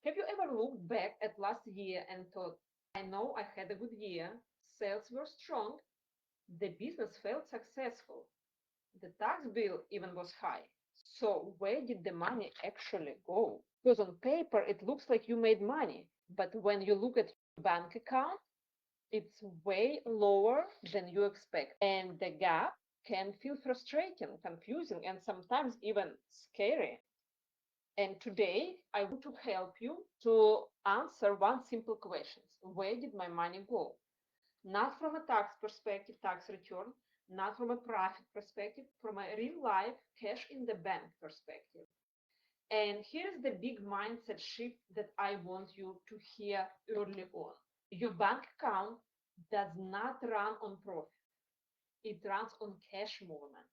Have you ever looked back at last year and thought, I know I had a good year, sales were strong, the business felt successful, the tax bill even was high. So where did the money actually go? Because on paper it looks like you made money, but when you look at your bank account, it's way lower than you expect. And the gap can feel frustrating, confusing, and sometimes even scary. And today I want to help you to answer one simple question. Where did my money go? Not from a tax perspective, tax return, not from a profit perspective, from a real life cash in the bank perspective. And here's the big mindset shift that I want you to hear early on. Your bank account does not run on profit, it runs on cash movement.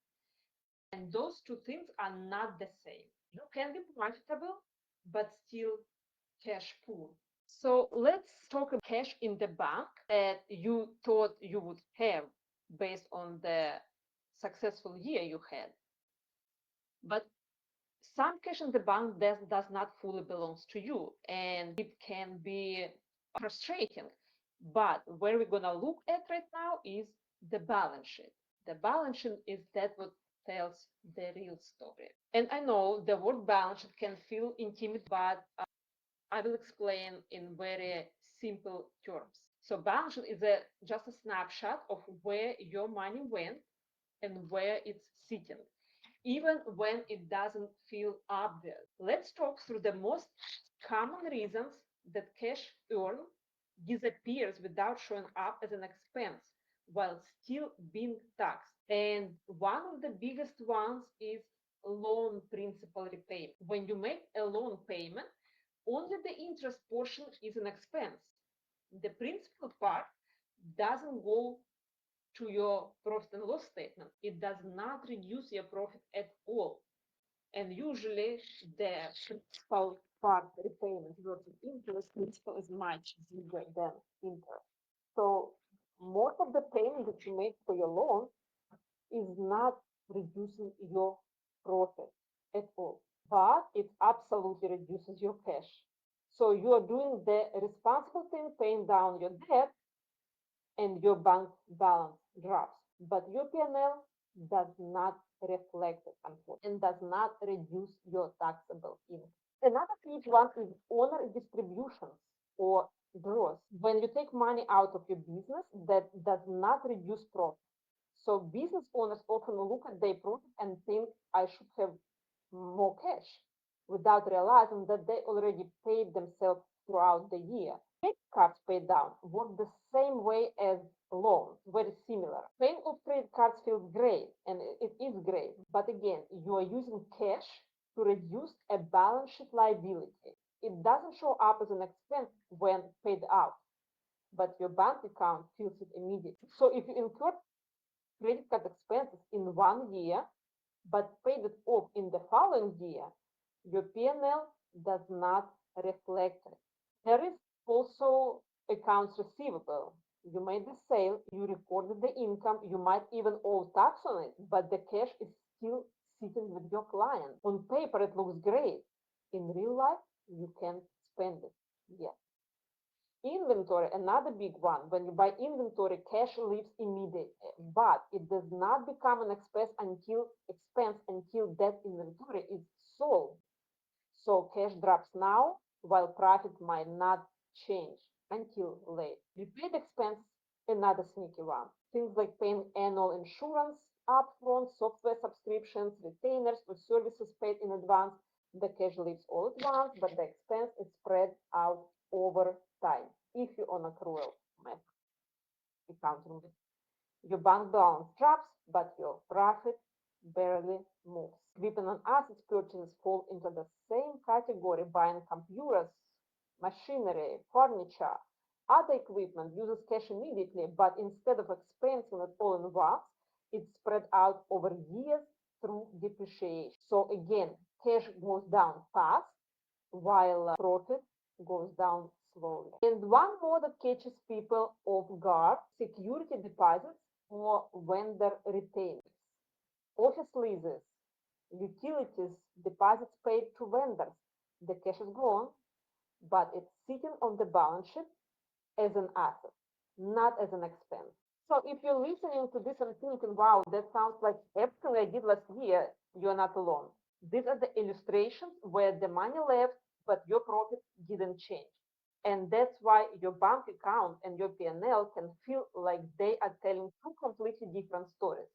And those two things are not the same. You can be profitable, but still cash poor. So let's talk about cash in the bank that you thought you would have based on the successful year you had. But some cash in the bank does not fully belongs to you, and it can be frustrating. But where we're gonna look at right now is the balance sheet. The balance sheet is that what tells the real story. And I know the word balance sheet can feel intimate, but I will explain in very simple terms. So balance sheet is just a snapshot of where your money went and where it's sitting, even when it doesn't feel obvious. Let's talk through the most common reasons that cash earned disappears without showing up as an expense while still being taxed. And one of the biggest ones is loan principal repayment. When you make a loan payment, only the interest portion is an expense. The principal part doesn't go to your profit and loss statement. It does not reduce your profit at all. And usually the principal part repayment versus interest principal is much bigger than interest. So most of the payment that you make for your loan is not reducing your profit at all, but it absolutely reduces your cash. So you are doing the responsible thing, paying down your debt, and your bank balance drops. But your P&L does not reflect it, unfortunately, and does not reduce your taxable income. Another huge one is owner distributions or gross. When you take money out of your business, that does not reduce profit. So business owners often look at their profit and think, I should have more cash, without realizing that they already paid themselves throughout the year. Credit cards paid down work the same way as loans, very similar. Paying off credit cards feels great, and it is great, but again, you are using cash to reduce a balance sheet liability. It doesn't show up as an expense when paid out, but your bank account feels it immediately. So if you incur credit card expenses in one year, but paid it off in the following year, your P&L does not reflect it. There is also accounts receivable. You made the sale, you recorded the income, you might even owe tax on it, but the cash is still sitting with your client. On paper, it looks great. In real life, you can't spend it yet. Inventory, another big one. When you buy inventory, cash leaves immediately, but it does not become an expense until that inventory is sold. So cash drops now, while profit might not change until late. Repeat expense, another sneaky one. Things like paying annual insurance, upfront, software subscriptions, retainers, or services paid in advance. The cash leaves all at once, but the expense is spread out over time. If you own accrual method accounting, your bank balance drops, but your profit barely moves. Equipment and assets purchases fall into the same category. Buying computers, machinery, furniture, other equipment uses cash immediately, but instead of expensing it all in once, it's spread out over years through depreciation. So again, cash goes down fast, while profit goes down slowly. And one more that catches people off guard: security deposits or vendor retainers. Office leases, utilities, deposits paid to vendors. The cash is gone, but it's sitting on the balance sheet as an asset, not as an expense. So if you're listening to this and thinking, wow, that sounds like everything I did last year, you're not alone. These are the illustrations where the money left, but your profit didn't change. And that's why your bank account and your P&L can feel like they are telling two completely different stories.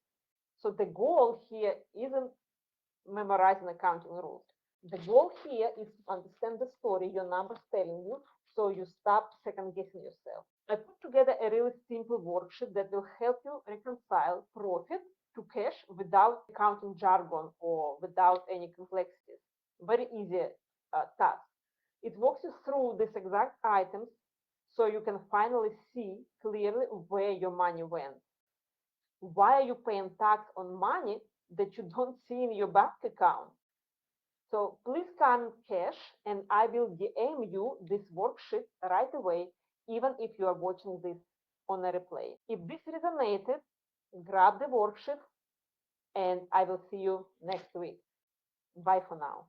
So the goal here isn't memorizing accounting rules. The goal here is to understand the story your numbers telling you so you stop second guessing yourself. I put together a really simple worksheet that will help you reconcile profit to cash without accounting jargon or without any complexities. Very easy task. It walks you through these exact items so you can finally see clearly where your money went. Why are you paying tax on money that you don't see in your bank account? So please scan cash and I will DM you this worksheet right away, even if you are watching this on a replay. If this resonated, grab the worksheet and I will see you next week. Bye for now.